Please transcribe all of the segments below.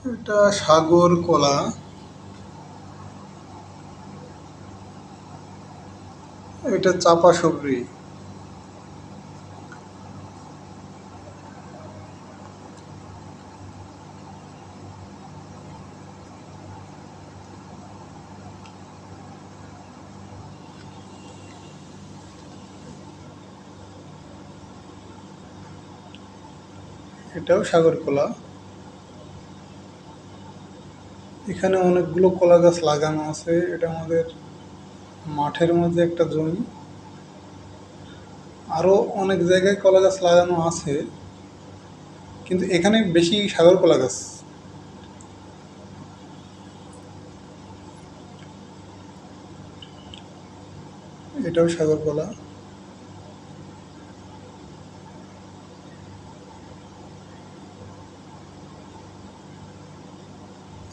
এটা সাগর কলা। এটা চাপা সবরি। এটাও সাগর কলা। এখানে অনেকগুলো কলা গাছ লাগানো আছে। এটা আমাদের মাঠের মধ্যে একটা জমি। আরো অনেক জায়গায় কলা গাছ লাগানো আছে, কিন্তু এখানে বেশি সাগর কলা গাছ। এটাও সাগর কলা।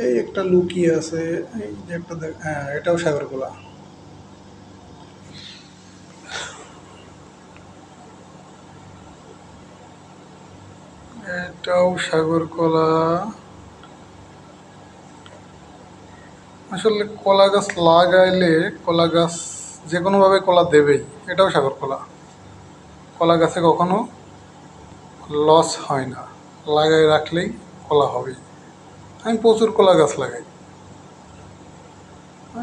এই একটা লুকিয়ে আছে। এই যে একটা হ্যাঁ, এটাও সাগর কলা। এটাও সাগর কলা। আসলে কলা গাছ লাগাইলে কলা গাছ যে কোনোভাবে কলা দেবেই। এটাও সাগর কলা। কলা গাছে কখনো লস হয় না, লাগাই রাখলেই কলা হবেই। আমি প্রচুর কলা গাছ লাগাই।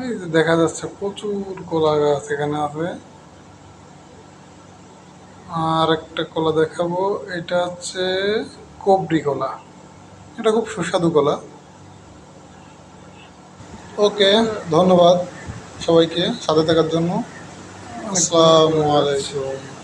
এই যে দেখা যাচ্ছে প্রচুর কলা গাছ এখানে আছে। আর একটা কলা দেখাবো, এটা হচ্ছে কবরি কলা। এটা খুব সুস্বাদু কলা। ওকে, ধন্যবাদ সবাইকে সাথে থাকার জন্য। আসসালামু আলাইকুম।